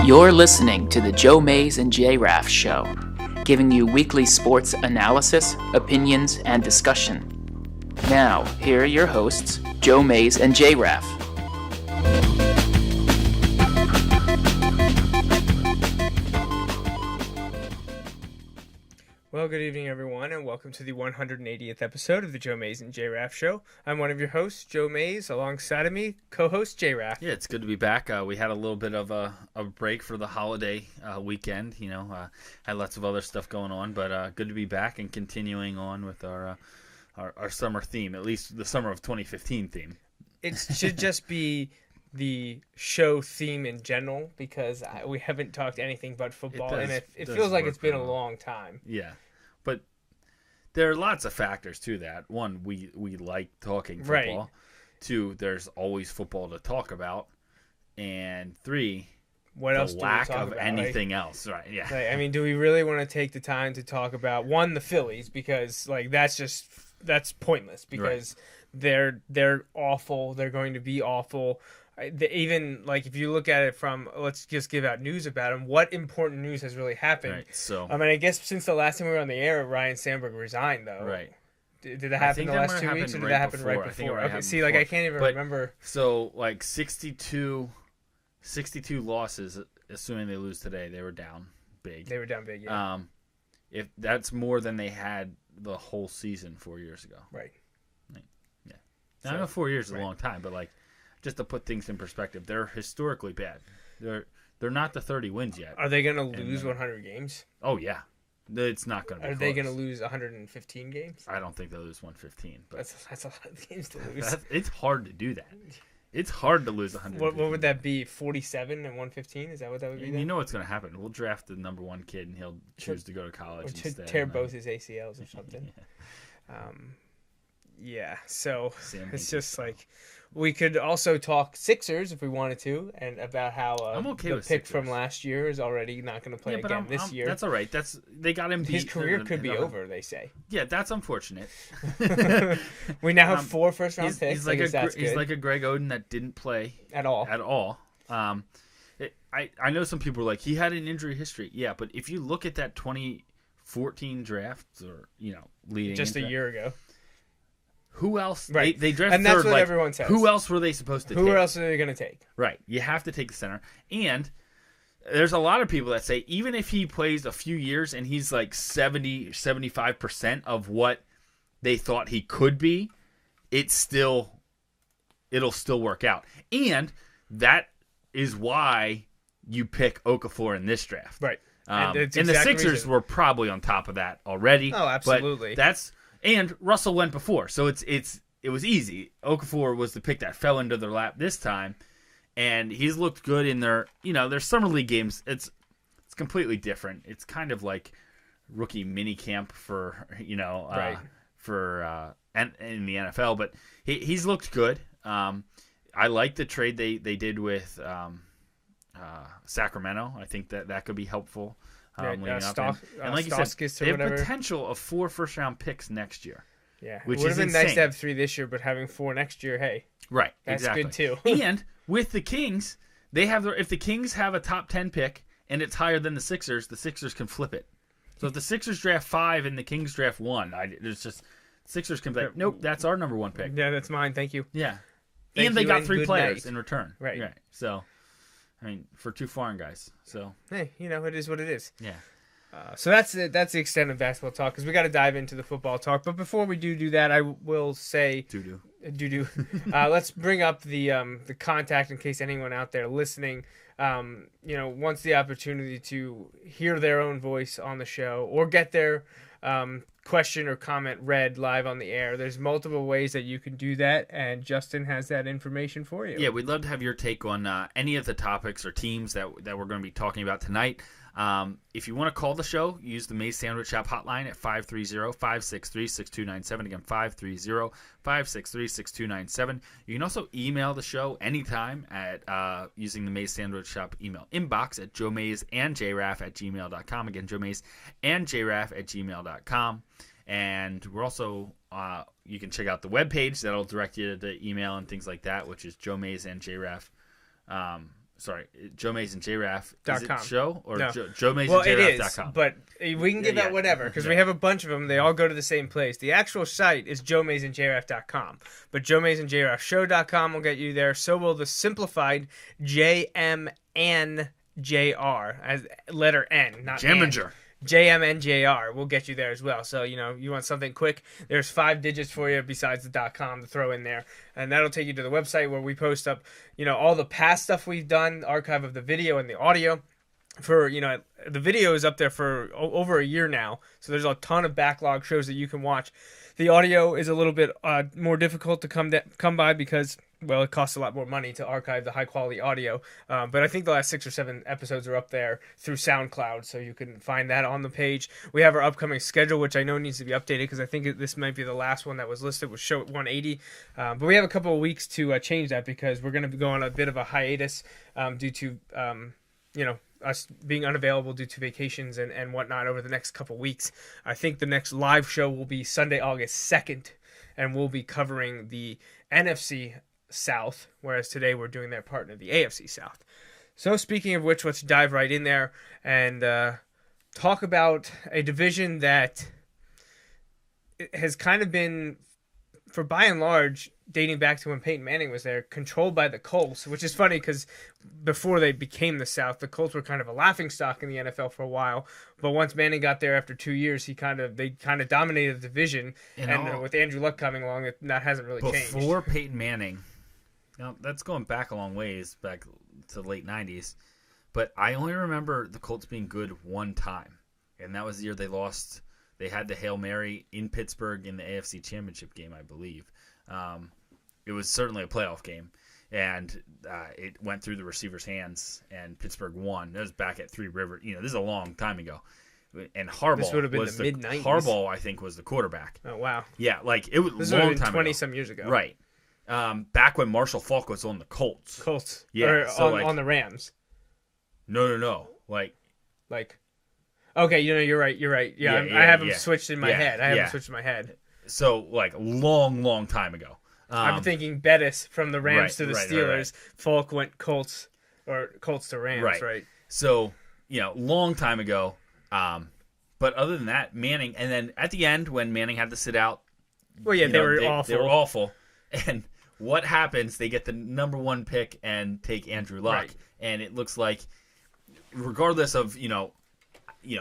You're listening to the Joe Mays and J-Raff Show, giving you weekly sports analysis, opinions, and discussion. Now, here are your hosts, Joe Mays and J-Raff. Well, good evening, everyone, and welcome to the 180th episode of the Joe Mays and J-Raff Show. I'm one of your hosts, Joe Mays, alongside of me, co-host J-Raff. Yeah, it's good to be back. We had a little bit of a break for the holiday weekend. Had lots of other stuff going on, but good to be back and continuing on with our summer theme, at least the summer of 2015 theme. It should just be the show theme in general, because we haven't talked anything but football, and it feels like it's been a long time. Yeah. But there are lots of factors to that. One, we like talking football. Right. Two, there's always football to talk about. And three, what else the do we lack talk of about, anything else. Right, yeah. Like, I mean, do we really want to take the time to talk about, one, the Phillies, because that's pointless, because they're awful. They're going to be awful. Even like if you look at it from, let's just give out news about them. What important news has really happened? Right. So I guess since the last time we were on the air, Ryan Sandberg resigned, though. Right. Did that happen in the last 2 weeks, or did that happen right before? Okay. See, like I can't even remember. So like 62 losses, assuming they lose today, they were down big. They were down big. Yeah. If that's more than they had the whole season 4 years ago. Right. Yeah. Now, I know 4 years is a long time, but like, just to put things in perspective, they're historically bad. They're not the 30 wins yet. Are they going to lose 100 games? Oh yeah, it's not going to be. Are they going to lose 115 games? I don't think they'll lose 115. But that's a lot of games to lose. It's hard to do that. It's hard to lose 100. What would that be? 47 and 115? Is that what that would be? You know what's going to happen? We'll draft the number one kid, and he'll choose to go to college or instead. Tear both his ACLs or something. Yeah. So it's just like, we could also talk Sixers if we wanted to, and about how I'm okay the with pick Sixers from last year is already not going to play again this year. That's all right. They got him beat. His career could be over, they say. Yeah, that's unfortunate. We now have 4 first-round picks. He's like a Greg Oden that didn't play at all. I know some people are like, he had an injury history. Yeah, but if you look at that 2014 draft, or leading just a year ago. Who else? Right. They drafted and that's third, what everyone says. Who else were they supposed to take? Who else are they going to take? Right. You have to take the center. And there's a lot of people that say, even if he plays a few years and he's like 75% of what they thought he could be, it'll still work out. And that is why you pick Okafor in this draft. Right. And the Sixers were probably on top of that already. Oh, absolutely. But and Russell went before, so it was easy. Okafor was the pick that fell into their lap this time, and he's looked good in their summer league games. It's completely different. It's kind of like rookie mini camp for and in the NFL, but he's looked good. I like the trade they did with Sacramento. I think that could be helpful. And like you said, they have potential of 4 first-round picks next year. Yeah, which it would have been insane. nice to have 3 this year, but having 4 next year, hey, right, that's exactly. good too. And with the Kings, if the Kings have a top 10 pick and it's higher than the Sixers can flip it. So if the Sixers draft 5 and the Kings draft 1, Sixers can be like, nope, that's our number 1 pick. Yeah, that's mine. Thank you. Yeah, And they got 3 players in return. Right. So. I mean, for 2 foreign guys. So hey, it is what it is. Yeah. So that's the extent of basketball talk, because we got to dive into the football talk. But before we do that, I will say doo-doo. Let's bring up the contact in case anyone out there listening, wants the opportunity to hear their own voice on the show or get their question or comment read live on the air. There's multiple ways that you can do that, and Justin has that information for you. Yeah, we'd love to have your take on any of the topics or teams that we're going to be talking about tonight. If you want to call the show, use the Mays Sandwich Shop hotline at 530-563-6297. Again, 530-563-6297. You can also email the show anytime at using the Mays Sandwich Shop email inbox at joemaysandjraff@gmail.com. Again, joemaysandjraff@gmail.com. And we're also, you can check out the webpage that'll direct you to email and things like that, which is Joe Mays and J-Raff. Joe Mays and J-Raff. Is it show? Or no. Joe Mays and J-Raff.com. But we can give out whatever because we have a bunch of them. They all go to the same place. The actual site is joemaysandjraff.com. But joemaysandjraffshow.com will get you there. So will the simplified JMNJR as letter N, not Jaminger. JMNJR will get you there as well. So, you want something quick, there's 5 digits for you besides the .com to throw in there. And that'll take you to the website where we post up, all the past stuff we've done, archive of the video and the audio. For, the video is up there for over a year now. So there's a ton of backlog shows that you can watch. The audio is a little bit more difficult to come by because, well, it costs a lot more money to archive the high-quality audio. But I think the last 6 or 7 episodes are up there through SoundCloud, so you can find that on the page. We have our upcoming schedule, which I know needs to be updated because I think this might be the last one that was listed was show 180. But we have a couple of weeks to change that because we're going to go on a bit of a hiatus due to, us being unavailable due to vacations and whatnot over the next couple weeks. I think the next live show will be Sunday, August 2nd, and we'll be covering the NFC South, whereas today we're doing their partner, the AFC South. So speaking of which, let's dive right in there and talk about a division that has kind of been, for by and large, dating back to when Peyton Manning was there, controlled by the Colts, which is funny because before they became the South, the Colts were kind of a laughingstock in the NFL for a while. But once Manning got there after 2 years, they kind of dominated the division. And with Andrew Luck coming along, that hasn't really changed. Before Peyton Manning, now that's going back a long ways, back to the late 90s. But I only remember the Colts being good one time, and that was the year they lost. They had the Hail Mary in Pittsburgh in the AFC Championship game, I believe. It was certainly a playoff game, and it went through the receiver's hands, and Pittsburgh won. That was back at Three Rivers. This is a long time ago. And Harbaugh this would have been was the mid-90s. Harbaugh, I think, was the quarterback. Oh, wow. Yeah, it was this a long time 20-some years ago. Right. Back when Marshall Faulk was on the Colts. Yeah, or so on the Rams. No. Okay, you're right. Yeah, I have them switched in my head. I have them switched in my head. So, long time ago. I'm thinking Bettis from the Rams to the Steelers. Right. Falk went Colts to Rams, right? So, long time ago. But other than that, Manning, and then at the end when Manning had to sit out, well, yeah, they were awful. They were awful. And what happens? They get the number 1 pick and take Andrew Luck, right. And it looks like, regardless of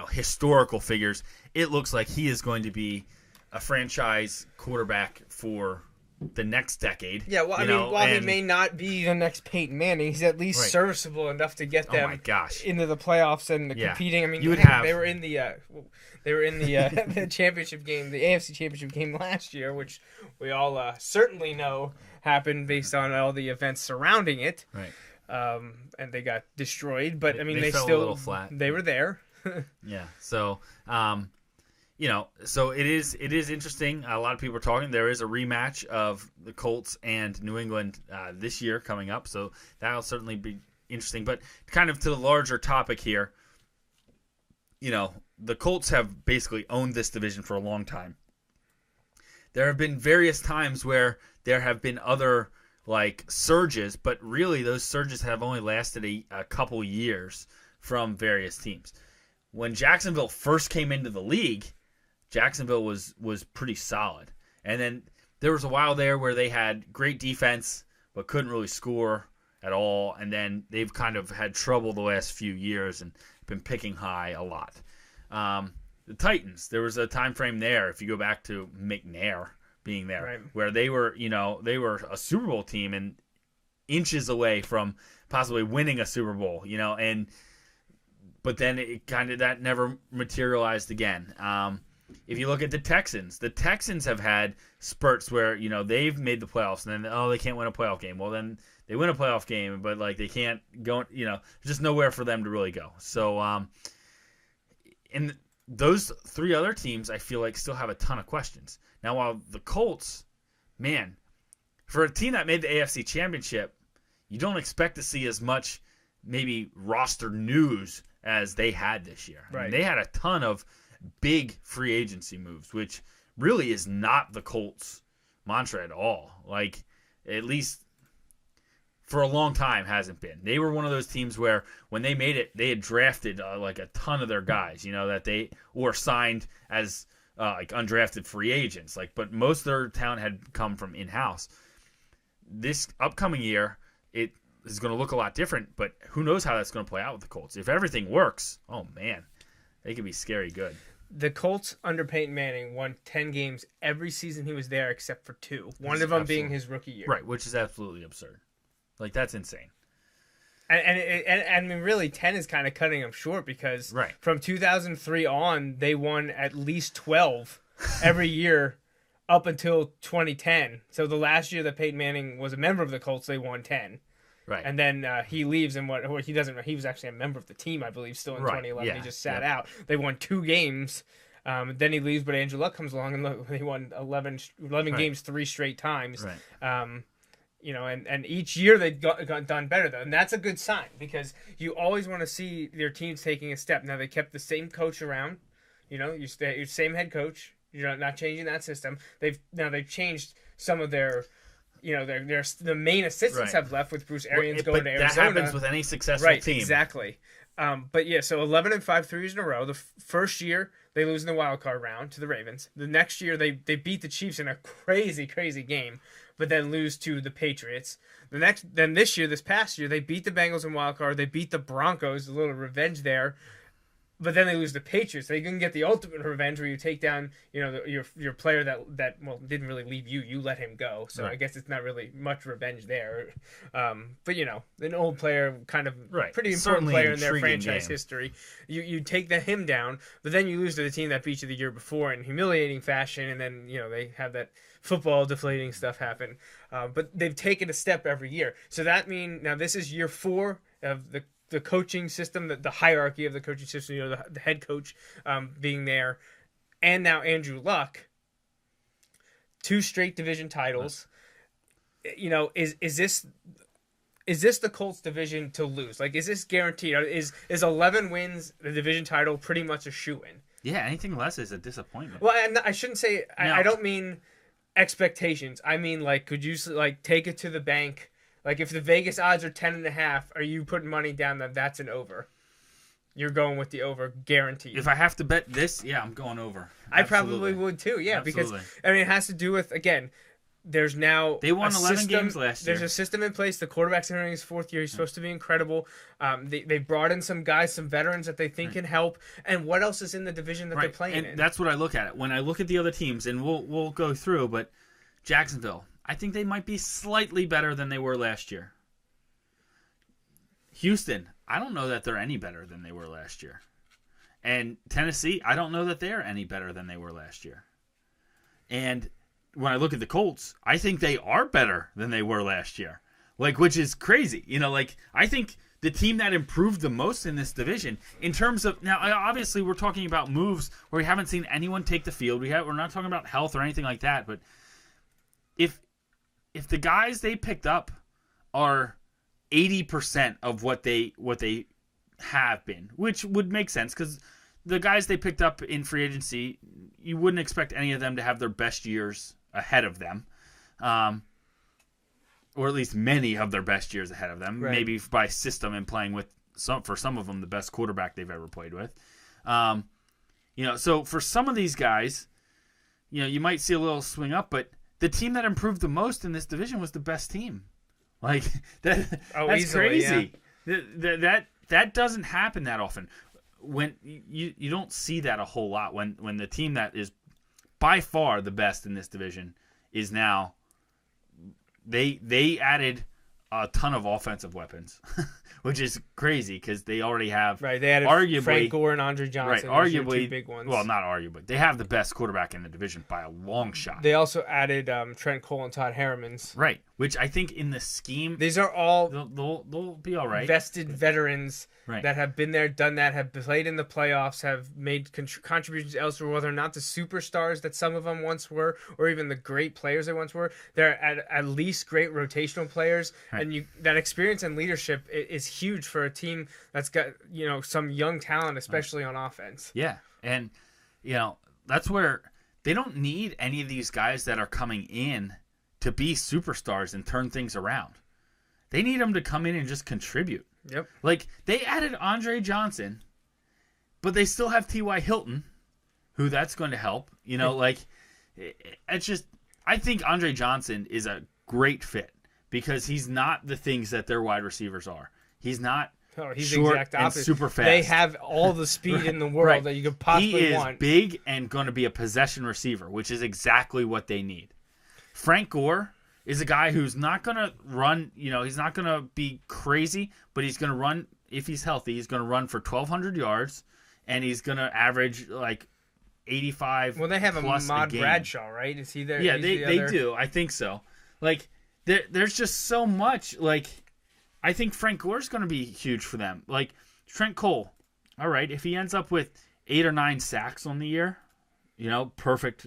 historical figures, it looks like he is going to be a franchise quarterback for the next decade. Yeah, well, while he may not be the next Peyton Manning, he's at least serviceable enough to get them into the playoffs and competing. I mean, they were in the the championship game, the AFC Championship game last year, which we all certainly know happened based on all the events surrounding it. Right. And they got destroyed, but they fell still a little flat. They were there. Yeah. So, so it is interesting. A lot of people are talking. There is a rematch of the Colts and New England this year coming up, so that'll certainly be interesting. But kind of to the larger topic here, the Colts have basically owned this division for a long time. There have been various times where there have been other surges, but really those surges have only lasted a couple years from various teams. When Jacksonville first came into the league, Jacksonville was pretty solid. And then there was a while there where they had great defense but couldn't really score at all. And then they've kind of had trouble the last few years and been picking high a lot. The Titans, there was a time frame there, if you go back to McNair being there, right, where they were a Super Bowl team and inches away from possibly winning a Super Bowl, but then it kind of that never materialized again. If you look at the Texans have had spurts where they've made the playoffs and then they can't win a playoff game. Well, then they win a playoff game, but they can't go. There's just nowhere for them to really go. So, and those 3 other teams, I feel like still have a ton of questions. Now, while the Colts, man, for a team that made the AFC Championship, you don't expect to see as much maybe roster news as they had this year. Right. They had a ton of big free agency moves, which really is not the Colts' mantra at all. Like, at least for a long time hasn't been. They were one of those teams where when they made it, they had drafted like a ton of their guys, that they or signed as like undrafted free agents. But most of their talent had come from in-house. This upcoming year, it is going to look a lot different, but who knows how that's going to play out with the Colts. If everything works, oh man, they could be scary good. The Colts under Peyton Manning won 10 games every season he was there except for 2. One of them being his rookie year. Right, which is absolutely absurd. That's insane. And I mean, really, 10 is kind of cutting them short because from 2003 on, they won at least 12 every year up until 2010. So the last year that Peyton Manning was a member of the Colts, they won 10. Right. And then he leaves, and he doesn't. He was actually a member of the team, I believe, still in 2011. Yeah. He just sat out. They won 2 games. Then he leaves, but Andrew Luck comes along, and he won 11 games 3 straight times. Right. And each year they've got done better, though. And that's a good sign because you always want to see their teams taking a step. Now, they kept the same coach around. You stay your same head coach. You're not changing that system. They've changed some of their, the main assistants have left with Bruce Arians going to Arizona. That happens with any successful team. Right, exactly. But yeah, so 11-5 3 years in a row. The first year they lose in the wild card round to the Ravens. The next year they beat the Chiefs in a crazy game, but then lose to the Patriots. Then this past year, they beat the Bengals in wild card. They beat the Broncos, a little revenge there. But then they lose the Patriots. They can get the ultimate revenge where you take down, your player that didn't really leave you. You let him go. So I guess it's not really much revenge there. But an old player, kind of pretty important Certainly player in their franchise game. History. You take him down, but then you lose to the team that beat you the year before in humiliating fashion, and then they have that football deflating stuff happen. But they've taken a step every year. So that means now this is year 4 of the coaching system, the hierarchy of the coaching system, the head coach being there, and now Andrew Luck, 2 straight division titles. Is this the Colts division to lose? Is this guaranteed? Is 11 wins the division title pretty much a shoo-in? Yeah, anything less is a disappointment. Well, I shouldn't say. I don't mean expectations. I mean could you take it to the bank? If the Vegas odds are 10.5, are you putting money down that that's an over? You're going with the over, guaranteed. If I have to bet this, yeah, I'm going over. Absolutely. I probably would too, yeah. Absolutely. Because, it has to do with, again, there's now they won 11 games last year. There's a system in place. The quarterback's entering his 4th year. He's supposed to be incredible. They brought in some guys, some veterans that they think can help. And what else is in the division that they're playing in? That's what I look at. When I look at the other teams, and we'll go through, but Jacksonville, I think they might be slightly better than they were last year. Houston, I don't know that they're any better than they were last year. And Tennessee, I don't know that they're any better than they were last year. And when I look at the Colts, I think they are better than they were last year. Which is crazy. I think the team that improved the most in this division, in terms of, now obviously we're talking about moves where we haven't seen anyone take the field. We're not talking about health or anything like that, but if the guys they picked up are 80% of what they have been, which would make sense because the guys they picked up in free agency, you wouldn't expect any of them to have their best years ahead of them, or at least many of their best years ahead of them, maybe by system and playing with for some of them the best quarterback they've ever played with. So for some of these guys, you might see a little swing up, but the team that improved the most in this division was the best team. That's easily, crazy. Yeah. That doesn't happen that often. When you don't see that a whole lot when the team that is by far the best in this division is now they added a ton of offensive weapons, which is crazy because they already have they added arguably Frank Gore and Andre Johnson, arguably 2 big ones. Well, not arguably, they have the best quarterback in the division by a long shot. They also added Trent Cole and Todd Harrimans, which I think in the scheme these are all they'll be all right. Vested veterans that have been there, done that, have played in the playoffs, have made contributions elsewhere, whether or not the superstars that some of them once were, or even the great players they once were. They're at least great rotational players, and that experience and leadership is huge for a team that's got some young talent, especially on offense. Yeah, and that's where they don't need any of these guys that are coming in to be superstars and turn things around. They need them to come in and just contribute. Yep. Like, they added Andre Johnson, but they still have T.Y. Hilton, who that's going to help. It's just, I think Andre Johnson is a great fit because he's not the things that their wide receivers are. He's not he's short the exact opposite. And super fast. They have all the speed in the world that you could possibly want. He is big and going to be a possession receiver, which is exactly what they need. Frank Gore is a guy who's not going to run, he's not going to be crazy, but he's going to run, if he's healthy, he's going to run for 1,200 yards, and he's going to average like 85 Well, they have plus Ahmad game. Bradshaw, right? Is he there? Yeah, they do. I think so. Like, there's just so much. Like, I think Frank Gore's going to be huge for them. Like, Trent Cole, all right, if he ends up with 8 or 9 sacks on the year, perfect,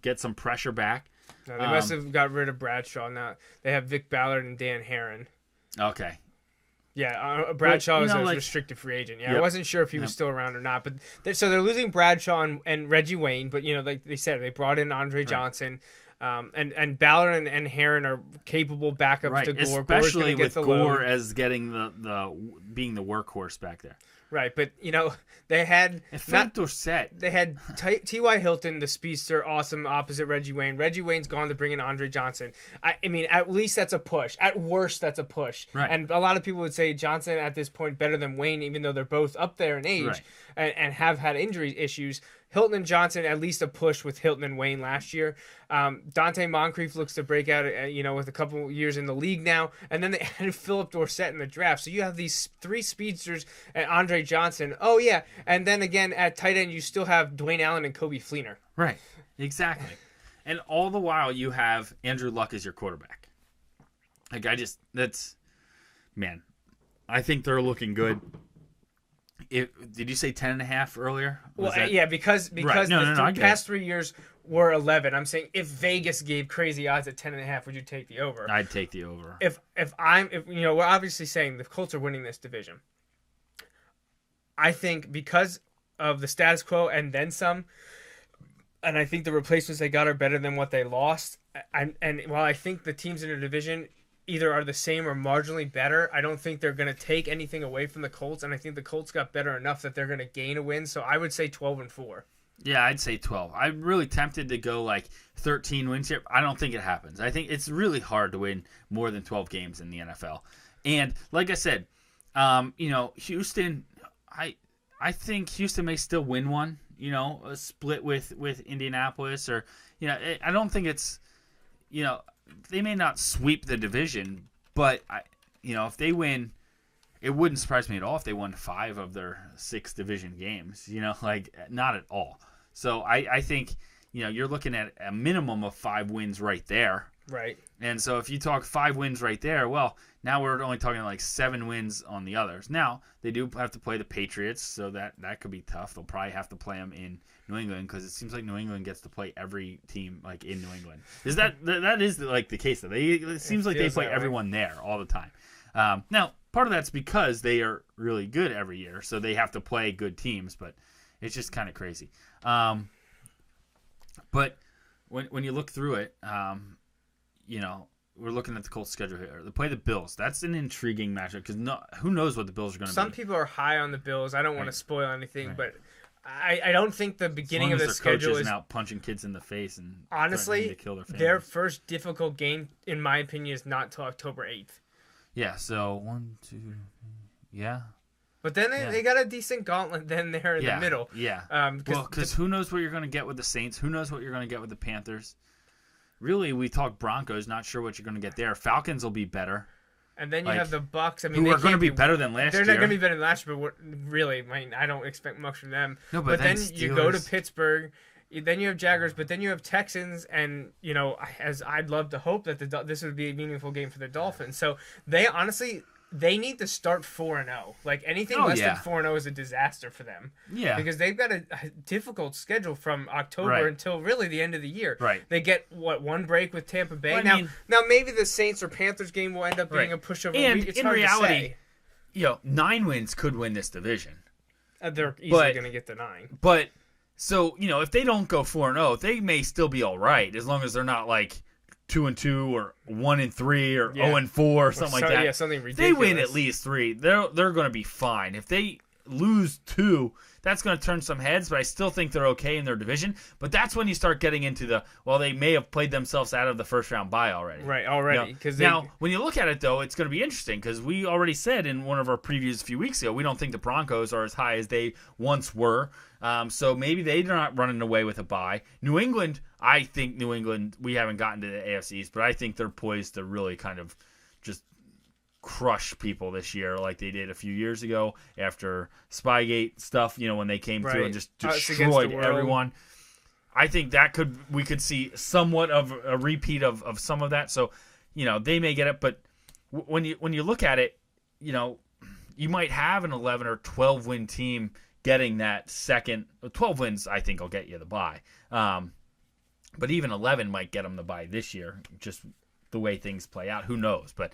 get some pressure back. No, they must have got rid of Bradshaw now. They have Vic Ballard and Dan Herron. Okay. Yeah, Bradshaw is a restricted free agent. Yeah, yep. I wasn't sure if he was still around or not. But they're losing Bradshaw and Reggie Wayne. But like they said, they brought in Andre Johnson, and Ballard and Herron are capable backups to Gore. Especially with Gore as getting the being the workhorse back there. Right, but they had Frank Dorsett. They had T.Y. Hilton, the speedster, awesome opposite Reggie Wayne. Reggie Wayne's gone to bring in Andre Johnson. I mean, at least that's a push. At worst, that's a push. Right. And a lot of people would say Johnson at this point better than Wayne, even though they're both up there in age and have had injury issues. Hilton and Johnson, at least a push with Hilton and Wayne last year. Dante Moncrief looks to break out, with a couple years in the league now. And then they added Philip Dorsett in the draft. So you have these 3 speedsters and Andre Johnson. Oh, yeah. And then again, at tight end, you still have Dwayne Allen and Kobe Fleener. Right. Exactly. And all the while, you have Andrew Luck as your quarterback. Like, I think they're looking good. Did you say 10.5 earlier? Because the past 3 years were 11. I'm saying if Vegas gave crazy odds at 10.5, would you take the over? I'd take the over. If we're obviously saying the Colts are winning this division. I think because of the status quo and then some, and I think the replacements they got are better than what they lost. And while I think the teams in the division either are the same or marginally better, I don't think they're going to take anything away from the Colts, and I think the Colts got better enough that they're going to gain a win, so I would say 12-4. Yeah, I'd say 12. I'm really tempted to go like 13 wins here. I don't think it happens. I think it's really hard to win more than 12 games in the NFL. And like I said, Houston, I think Houston may still win one, a split with Indianapolis, or, I don't think it's, they may not sweep the division, but if they win, it wouldn't surprise me at all if they won 5 of their 6 division games. Not at all. So I think you're looking at a minimum of 5 wins right there. Right. And so if you talk 5 wins right there, well, now we're only talking like 7 wins on the others. Now they do have to play the Patriots, so that could be tough. They'll probably have to play them in New England because it seems like New England gets to play every team like in New England. Is that is like the case? It seems like they play everyone there all the time. Now part of that's because they are really good every year, so they have to play good teams. But it's just kind of crazy. But when you look through it, we're looking at the Colts schedule here. They play the Bills. That's an intriguing matchup because who knows what the Bills are going to be. Some people are high on the Bills. I don't want to spoil anything, but I don't think the beginning of the schedule is out punching kids in the face and honestly to kill their first difficult game, in my opinion, is not till October 8th. Yeah. So 1, 2, yeah. But then they got a decent gauntlet then there in the middle. Yeah. Because who knows what you're going to get with the Saints? Who knows what you're going to get with the Panthers? Really, we talk Broncos. Not sure what you're going to get there. Falcons will be better. And then you have the Bucks. I mean, who are going to be better than last year. They're not going to be better than last year, but really, I don't expect much from them. No, but then you go to Pittsburgh. Then you have Jaguars, but then you have Texans, and as I'd love to hope that this would be a meaningful game for the Dolphins. So they honestly. They need to start 4-0. Like anything less than 4-0 is a disaster for them. Yeah. Because they've got a difficult schedule from October until really the end of the year. Right. They get one break with Tampa Bay. Well, now maybe the Saints or Panthers game will end up being a pushover. And it's in hard reality, to say. 9 wins could win this division. They're easily going to get to 9. But So, if they don't go 4-0, they may still be all right as long as they're not like 2-2 or 1-3 or 0-4 or something like that. Yeah, something ridiculous. They win at least 3. They're going to be fine. If they lose 2, that's going to turn some heads, but I still think they're okay in their division. But that's when you start getting into they may have played themselves out of the first round bye already. Right, already. Now, when you look at it, though, it's going to be interesting because we already said in one of our previews a few weeks ago, we don't think the Broncos are as high as they once were. So maybe they're not running away with a bye. New England, we haven't gotten to the AFC East, but I think they're poised to really kind of just crush people this year like they did a few years ago after Spygate stuff, when they came through and just destroyed everyone. I think we could see somewhat of a repeat of some of that. So, they may get it, but when you look at it, you might have an 11 or 12 win team getting that second. 12 wins, I think, will get you the bye. But even 11 might get them the bye this year, just the way things play out. Who knows? But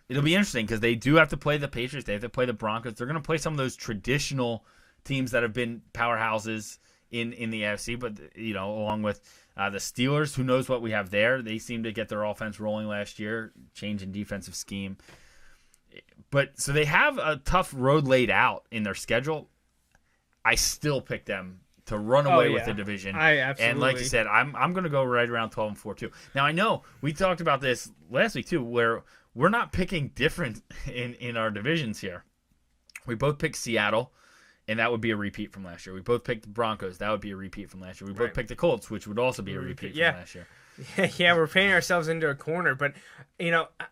it'll be interesting because they do have to play the Patriots. They have to play the Broncos. They're going to play some of those traditional teams that have been powerhouses in the AFC. But, along with the Steelers, who knows what we have there. They seem to get their offense rolling last year, change in defensive scheme. But so they have a tough road laid out in their schedule. I still pick them to run away with the division. And like you said, I'm going to go right around 12-4 too. Now I know we talked about this last week too, where we're not picking different in our divisions here. We both picked Seattle, and that would be a repeat from last year. We both picked the Broncos. That would be a repeat from last year. We both picked the Colts, which would also be a repeat from last year. Yeah, we're painting ourselves into a corner, but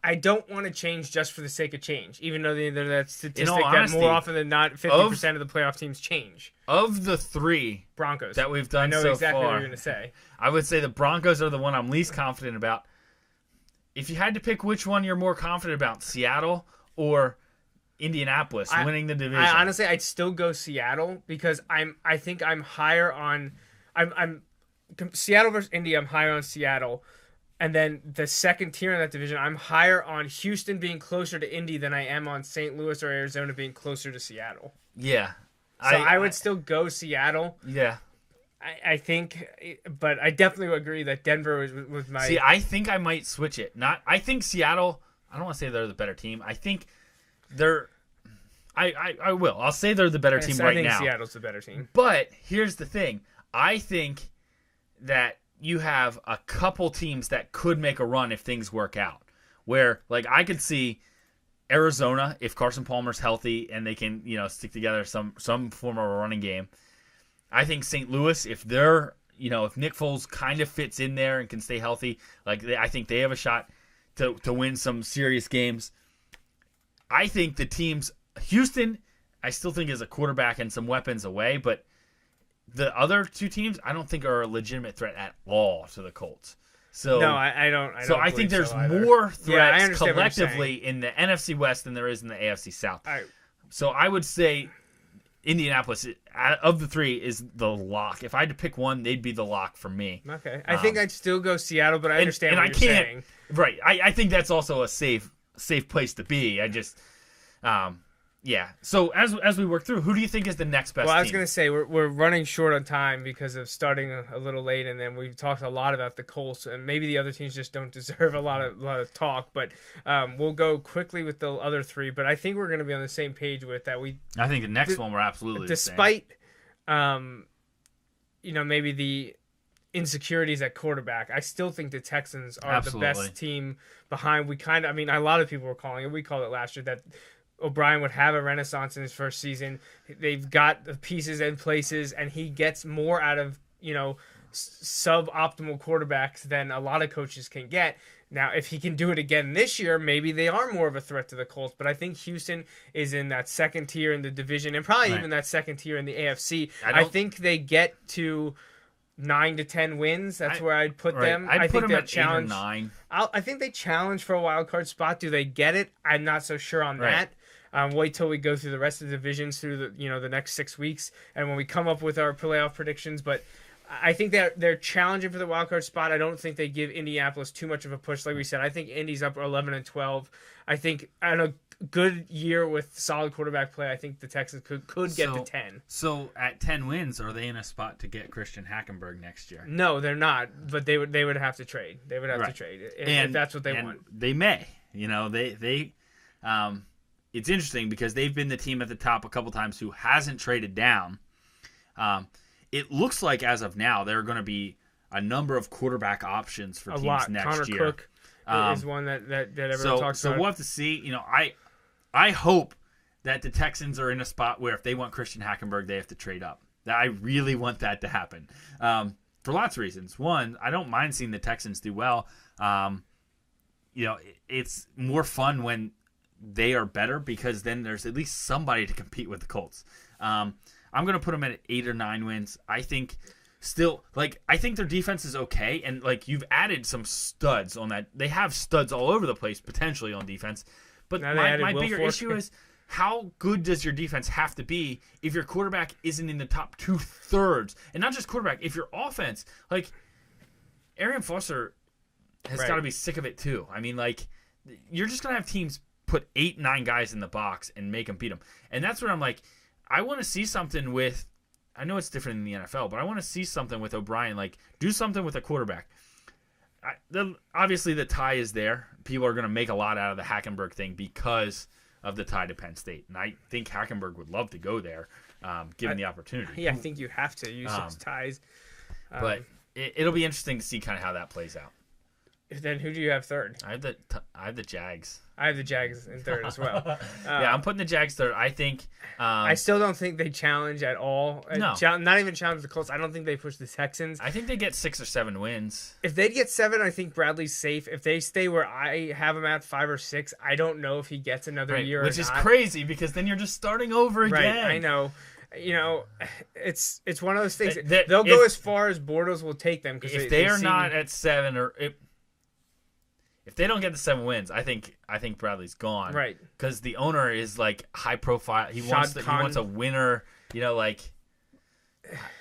I don't want to change just for the sake of change, even though that statistic that more often than not 50% of the playoff teams change. Of the 3 Broncos that we've done so far, I know exactly what you're going to say. I would say the Broncos are the one I'm least confident about. If you had to pick which one you're more confident about, Seattle or Indianapolis winning the division, honestly, I'd still go Seattle because I think I'm higher on Seattle versus Indy. I'm higher on Seattle, and then the second tier in that division, I'm higher on Houston being closer to Indy than I am on St. Louis or Arizona being closer to Seattle. Yeah, so I would still go Seattle. Yeah, I think, but I definitely agree that Denver was my. See, I think I might switch it. I think Seattle. I don't want to say they're the better team. I think they're. I will. I'll say they're the better team right now. I think Seattle's the better team. But here's the thing. I think that you have a couple teams that could make a run if things work out. Where, I could see Arizona, if Carson Palmer's healthy and they can, stick together some form of a running game. I think St. Louis, if they're, if Nick Foles kind of fits in there and can stay healthy, I think they have a shot to win some serious games. I think the teams, Houston, I still think is a quarterback and some weapons away, but the other 2 teams, I don't think are a legitimate threat at all to the Colts. So no, I don't. I think there's more threats collectively in the NFC West than there is in the AFC South. So I would say Indianapolis, of the 3, is the lock. If I had to pick one, they'd be the lock for me. Okay, I think I'd still go Seattle, but I understand what you're saying. Right, I think that's also a safe place to be. I just. Yeah. So as we work through, who do you think is the next best team? I was going to say we're running short on time because of starting a little late, and then we've talked a lot about the Colts, and maybe the other teams just don't deserve a lot of talk. But we'll go quickly with the other 3. But I think we're going to be on the same page with that. I think the next one we're absolutely despite maybe the insecurities at quarterback, I still think the Texans are the best team behind. A lot of people were calling it. We called it last year that O'Brien would have a renaissance in his first season. They've got the pieces in places, and he gets more out of, suboptimal quarterbacks than a lot of coaches can get. Now, if he can do it again this year, maybe they are more of a threat to the Colts. But I think Houston is in that second tier in the division, and probably even that second tier in the AFC. I think they get to 9 to 10 wins. That's where I'd put them. I think they challenge 8 or 9. I think they challenge for a wild card spot. Do they get it? I'm not so sure on that. Wait till we go through the rest of the divisions through the next 6 weeks, and when we come up with our playoff predictions. But I think they're challenging for the wild card spot. I don't think they give Indianapolis too much of a push. Like we said, I think Indy's up 11-12. I think on a good year with solid quarterback play, I think the Texans could get to 10. So at 10 wins, are they in a spot to get Christian Hackenberg next year? No, they're not. But they would have to trade. They would have to trade if that's what they want. They may. They it's interesting because they've been the team at the top a couple times who hasn't traded down. It looks like as of now there are going to be a number of quarterback options for teams next Connor year. Cook is one that everyone talks about. So we'll have to see. I hope that the Texans are in a spot where if they want Christian Hackenberg, they have to trade up. I really want that to happen for lots of reasons. One, I don't mind seeing the Texans do well. It's more fun when they are better because then there's at least somebody to compete with the Colts. I'm going to put them at 8 or 9 wins. I think I think their defense is okay, and you've added some studs on that. They have studs all over the place potentially on defense. But my bigger issue is how good does your defense have to be if your quarterback isn't in the top 2/3? And not just quarterback, if your offense, Arian Foster has got to be sick of it too. I mean, you're just going to have teams put 8, 9 guys in the box and make them beat them. And that's where I'm I want to see something with, I know it's different in the NFL, but I want to see something with O'Brien. Do something with a quarterback. Obviously, the tie is there. People are going to make a lot out of the Hackenberg thing because of the tie to Penn State. And I think Hackenberg would love to go there, given the opportunity. Yeah, I think you have to use those ties. But it'll be interesting to see kind of how that plays out. Then who do you have third? I have the Jags. I have the Jags in third as well. Yeah, I'm putting the Jags third. I think I still don't think they challenge at all. No. Not even challenge the Colts. I don't think they push the Texans. I think they get 6 or 7 wins. If they get 7, I think Bradley's safe. If they stay where I have him at 5 or 6, I don't know if he gets another year. Which is crazy because then you're just starting over again. Right, I know. It's one of those things. They'll go as far as Bortles will take them. If they are not at 7 or if they don't get the 7 wins, I think Bradley's gone. Right. Because the owner is high profile. He wants a winner.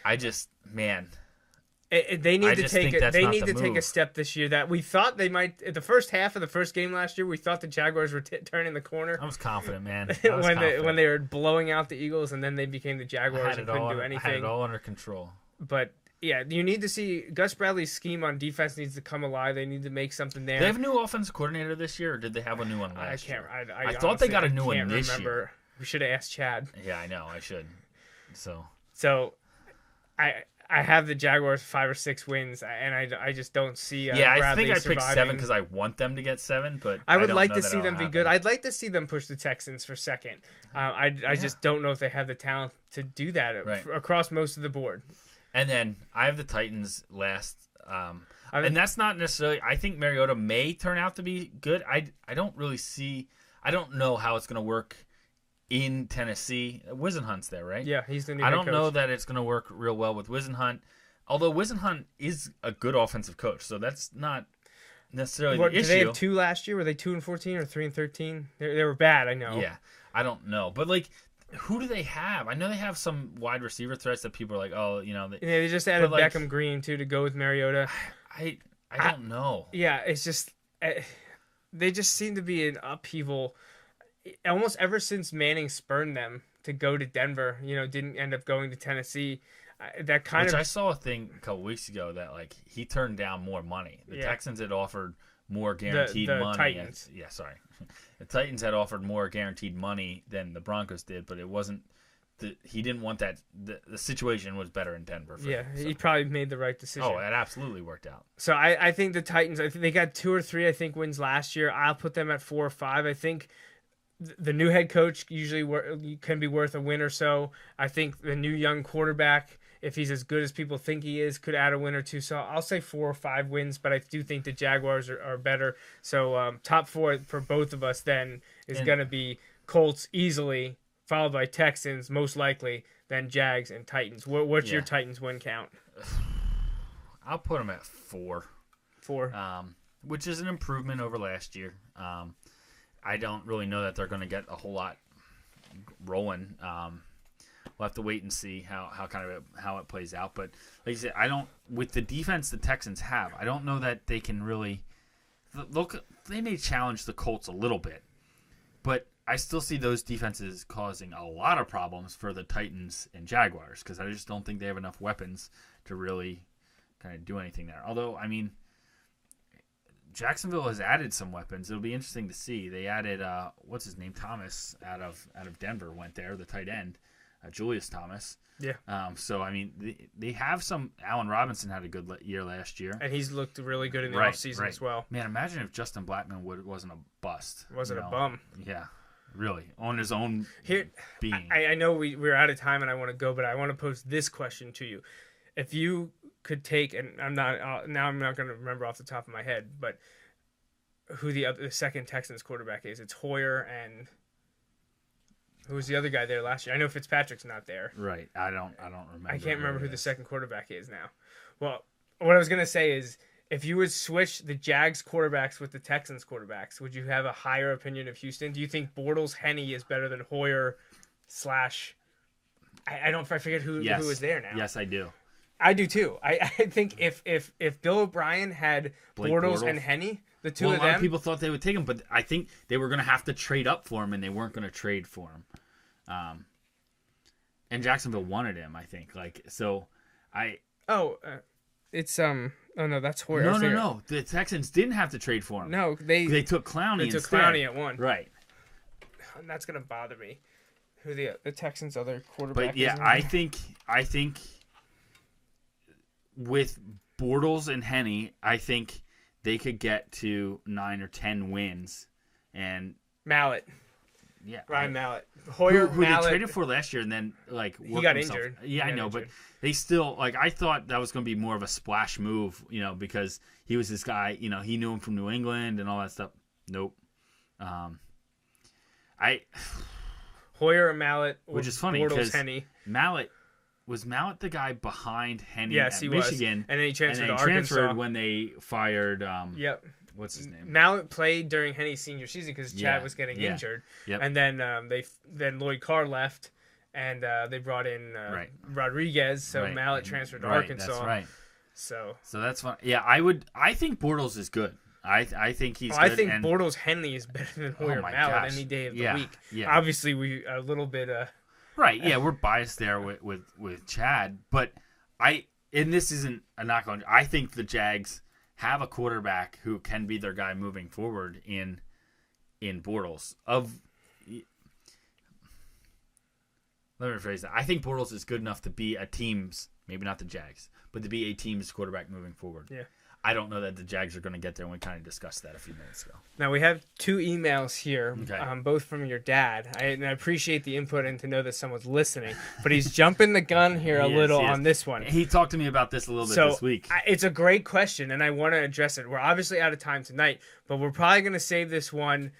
I just they need to take a step this year that we thought they might. The first half of the first game last year, we thought the Jaguars were turning the corner. I was confident, man. when they were blowing out the Eagles, and then they became the Jaguars and couldn't do anything. I had it all under control. But yeah, you need to see Gus Bradley's scheme on defense needs to come alive. They need to make something there. They have a new offensive coordinator this year, or did they have a new one last year? I thought they got a new one this year. We should have asked Chad. Yeah, I know. I should. So, I have the Jaguars 5 or 6 wins, and I just don't see. I think I picked 7 because I want them to get 7, but I would like to see them be good. I'd like to see them push the Texans for second. I just don't know if they have the talent to do that across most of the board. And then I have the Titans last. And that's not necessarily. I think Mariota may turn out to be good. I don't really see. I don't know how it's going to work in Tennessee. Wisenhunt's there, right? Yeah, he's the new I head don't coach. know that it's going to work real well with Wisenhunt. Although Wisenhunt is a good offensive coach, so that's not necessarily the issue. Did they have 2 last year? Were they 2-14 or 3-13? They were bad. I know. Yeah, I don't know, but who do they have? I know they have some wide receiver threats that people are they just added Beckham Green too to go with Mariota. I don't know. Yeah, it's just they just seem to be in upheaval almost ever since Manning spurned them to go to Denver. Didn't end up going to Tennessee. I saw a thing a couple weeks ago that he turned down more money. The Texans had offered more guaranteed money. Titans. Sorry. The Titans had offered more guaranteed money than the Broncos did, but it wasn't. He didn't want that. The situation was better in Denver. He probably made the right decision. Oh, it absolutely worked out. So I think the Titans. I think they got 2 or 3. Wins last year. I'll put them at 4 or 5. I think the new head coach usually can be worth a win or so. I think the new young quarterback, if he's as good as people think he is, could add a win or 2. So I'll say 4 or 5 wins, but I do think the Jaguars are better. So top 4 for both of us then is going to be Colts easily, followed by Texans most likely, then Jags and Titans. What's your Titans win count? I'll put them at 4. 4. Which is an improvement over last year. I don't really know that they're going to get a whole lot rolling. we'll have to wait and see how it plays out. But like I said, with the defense the Texans have, I don't know that they can really look. They may challenge the Colts a little bit, but I still see those defenses causing a lot of problems for the Titans and Jaguars because I just don't think they have enough weapons to really kind of do anything there. Although, I mean, Jacksonville has added some weapons. It'll be interesting to see. They added what's his name, Thomas, out of Denver, went there, the tight end, Julius Thomas. Yeah. So I mean, they have some. Allen Robinson had a good year last year, and he's looked really good in the offseason as well. Man, imagine if Justin Blackman wasn't a bust. Wasn't a bum. Yeah. Really, on his own being. I know we're out of time and I want to go, but I want to pose this question to you. If you could take, and I'm not going to remember off the top of my head, but who the second Texans quarterback is. It's Hoyer and who was the other guy there last year? I know Fitzpatrick's not there. Right. I don't remember. I can't remember who the second quarterback is now. Well, what I was going to say is, if you would switch the Jags quarterbacks with the Texans quarterbacks, would you have a higher opinion of Houston? Do you think Bortles Henne is better than Hoyer / I forget who is there now. Yes, I do. I do too. I think if Bill O'Brien had Bortles and Henne, the two of them, a lot of people thought they would take him, but I think they were going to have to trade up for him, and they weren't going to trade for him. And Jacksonville wanted him, I think. It's Oh no, that's Hoyer. No. The Texans didn't have to trade for him. No, they took Clowney instead. They took Clowney at one. Right. And that's gonna bother me. Who the Texans' other quarterback? But yeah, I think with Bortles and Henne, I think they could get to 9 or 10 wins. And Mallett. Yeah, Ryan Mallett. Hoyer, who Mallett. they traded for last year, and then he got injured. Yeah, I know, but they still I thought that was going to be more of a splash move, because he was this guy, he knew him from New England and all that stuff. Nope. Hoyer and Mallett, which is funny because Mallett was the guy behind Henne at Michigan, and then he transferred to Arkansas when they fired. Yep. What's his name? Mallett played during Henne's senior season because Chad was getting injured. Yep. And then Lloyd Carr left, and they brought in Rodriguez. So Mallett transferred to Arkansas. That's right. So that's fine. Yeah, I think Bortles is good. I think he's good. I think Bortles Henne is better than Hoyer Mallett any day of the week. Yeah. Obviously, we a little bit. Right. Yeah, we're biased there with Chad, but and this isn't a knock on. I think the Jags have a quarterback who can be their guy moving forward in Bortles. Let me rephrase that. I think Bortles is good enough to be a team's, maybe not the Jags, but to be a team's quarterback moving forward. Yeah. I don't know that the Jags are going to get there, and we kind of discussed that a few minutes ago. Now, we have 2 emails here, both from your dad. And I appreciate the input and to know that someone's listening, but he's jumping the gun here a little on this one. He talked to me about this a little bit this week. It's a great question, and I want to address it. We're obviously out of time tonight, but we're probably going to save this one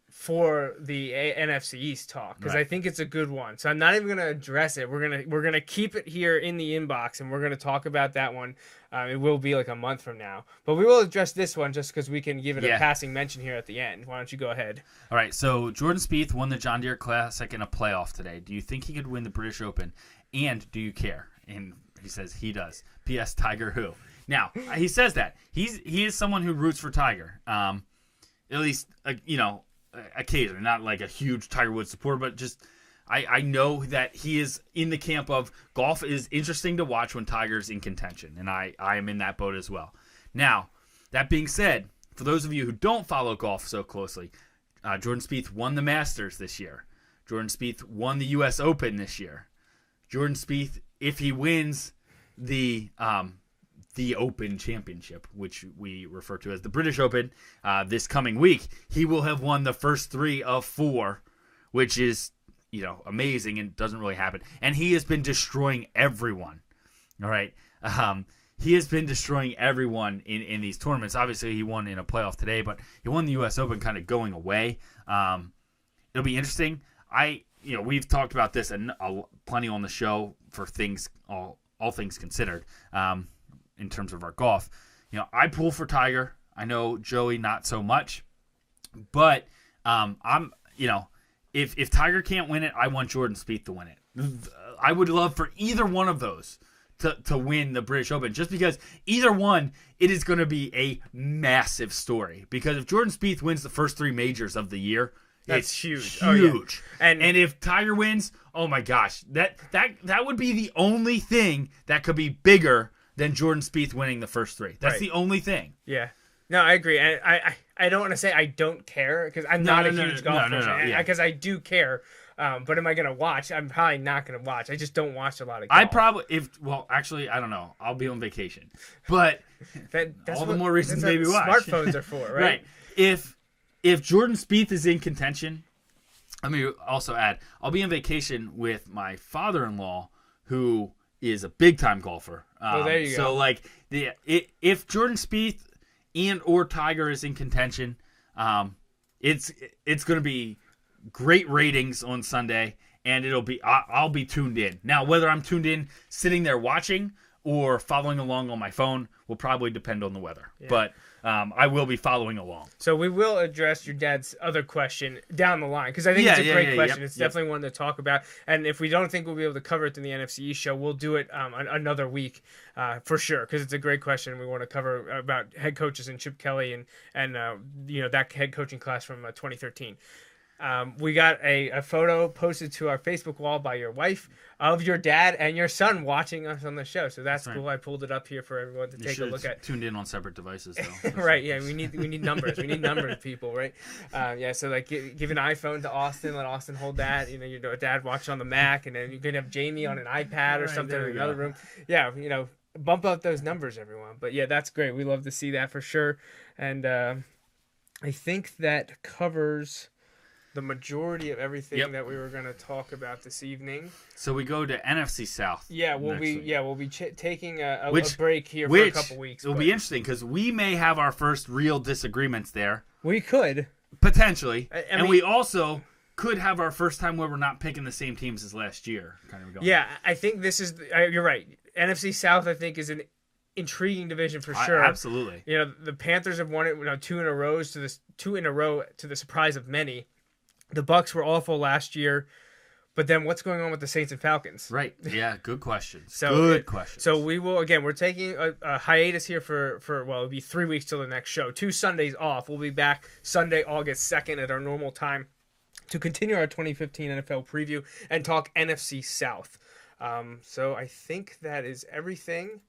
for the NFC East talk because I think it's a good one. So I'm not even going to address it. We're gonna keep it here in the inbox, and we're going to talk about that one. It will be like a month from now, but we will address this one just because we can give it a passing mention here at the end. Why don't you go ahead? All right. So Jordan Spieth won the John Deere Classic in a playoff today. Do you think he could win the British Open? And do you care? And he says he does. P.S. Tiger who? Now he says that he is someone who roots for Tiger. At least occasionally, not like a huge Tiger Woods supporter, but just I know that he is in the camp of golf is interesting to watch when Tiger's in contention, and I am in that boat as well. Now, that being said, for those of you who don't follow golf so closely, Jordan Spieth won the Masters this year. Jordan Spieth won the U.S. Open this year. Jordan Spieth, if he wins the Open Championship, which we refer to as the British Open, this coming week, he will have won the first 3 of 4, which is, amazing and doesn't really happen. And he has been destroying everyone. All right. He has been destroying everyone in these tournaments. Obviously, he won in a playoff today, but he won the U.S. Open kind of going away. It'll be interesting. We've talked about this plenty on the show for things, all things considered. In terms of our golf, I pull for Tiger. I know Joey not so much, but I'm if Tiger can't win it, I want Jordan Spieth to win it. I would love for either one of those to win the British Open, just because either one, it is going to be a massive story. Because if Jordan Spieth wins the first 3 majors of the year, that's it's huge. Huge. Oh, yeah. And if Tiger wins, oh my gosh, that would be the only thing that could be bigger than Jordan Spieth winning the first 3. That's the only thing. Yeah. No, I agree. And I don't want to say I don't care, because I'm not a huge golf fan. Because I do care. But am I going to watch? I'm probably not going to watch. I just don't watch a lot of golf. Actually, I don't know. I'll be on vacation. But that's all the more reasons maybe watch. Smartphones are for, right? If Jordan Spieth is in contention, let me also add, I'll be on vacation with my father-in-law, who is a big-time golfer. There you go. So, if Jordan Spieth or Tiger is in contention, it's going to be great ratings on Sunday, and I'll be tuned in. Now, whether I'm tuned in sitting there watching or following along on my phone will probably depend on the weather. Yeah. But I will be following along. So we will address your dad's other question down the line, because I think it's a great question. Yep, it's definitely one to talk about. And if we don't think we'll be able to cover it in the NFC East show, we'll do it another week for sure, because it's a great question. We want to cover about head coaches and Chip Kelly and that head coaching class from 2013. We got a photo posted to our Facebook wall by your wife of your dad and your son watching us on the show. So that's cool. I pulled it up here for everyone to take a look at. Tuned in on separate devices, though. Right, yeah. We need numbers. We need numbers, people, right? So give an iPhone to Austin. Let Austin hold that. Your dad watch on the Mac, and then you can have Jamie on an iPad or something in another room. Yeah, bump up those numbers, everyone. But yeah, that's great. We love to see that for sure. And I think that covers the majority of everything that we were going to talk about this evening. So we go to NFC South. Yeah, we'll be taking a break here for a couple weeks. It'll be interesting, because we may have our first real disagreements there. We could potentially, and we also could have our first time where we're not picking the same teams as last year. I think this is. You're right. NFC South, I think, is an intriguing division for sure. Absolutely. The Panthers have won it 2 in a row to the surprise of many. The Bucs were awful last year, but then what's going on with the Saints and Falcons? Right. Yeah, good questions. Good questions. So we will, again, we're taking a hiatus here for it'll be 3 weeks till the next show. 2 Sundays off. We'll be back Sunday, August 2nd at our normal time to continue our 2015 NFL preview and talk NFC South. So I think that is everything,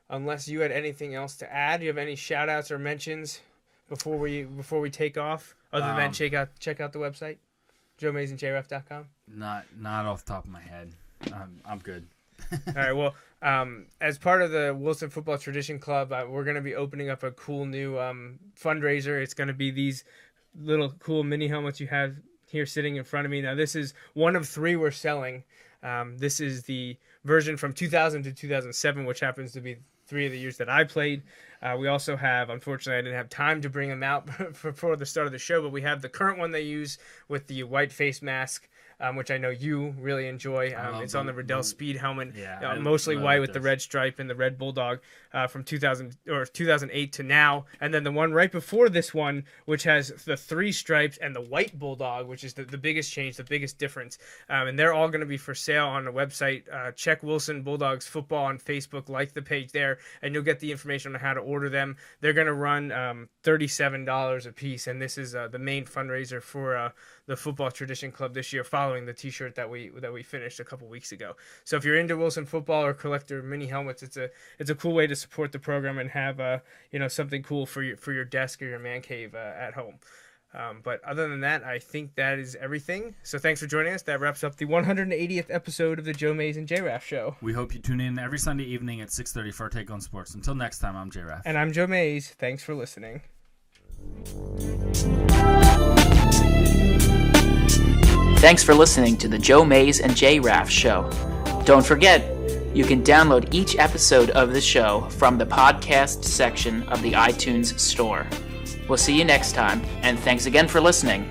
unless you had anything else to add. Do you have any shout-outs or mentions before we take off, other than check out the website? JoeMaysandJraff.com? Not off the top of my head. I'm good. All right. Well, as part of the Wilson Football Tradition Club, we're going to be opening up a cool new fundraiser. It's going to be these little cool mini helmets you have here sitting in front of me. Now, this is one of 3 we're selling. This is the version from 2000 to 2007, which happens to be 3 of the years that I played. We also have, unfortunately, I didn't have time to bring them out before the start of the show, but we have the current one they use with the white face mask, which I know you really enjoy. It's on the Riddell Speed helmet, mostly white with the red stripe and the red bulldog from 2008 to now. And then the one right before this one, which has the 3 stripes and the white bulldog, which is the biggest change, the biggest difference. And they're all going to be for sale on the website. Check Wilson Bulldogs Football on Facebook, like the page there, and you'll get the information on how to order them. They're going to run $37 a piece, and this is the main fundraiser for the Football Tradition Club this year, following the T-shirt that we finished a couple weeks ago. So if you're into Wilson football or collector mini helmets, it's a cool way to support the program and have something cool for your desk or your man cave at home. But other than that, I think that is everything. So thanks for joining us. That wraps up the 180th episode of the Joe Mays and J-Raff Show. We hope you tune in every Sunday evening at 6:30 for our take on sports. Until next time, I'm J-Raff. And I'm Joe Mays. Thanks for listening. Thanks for listening to the Joe Mays and J-Raff Show. Don't forget, you can download each episode of the show from the podcast section of the iTunes Store. We'll see you next time, and thanks again for listening.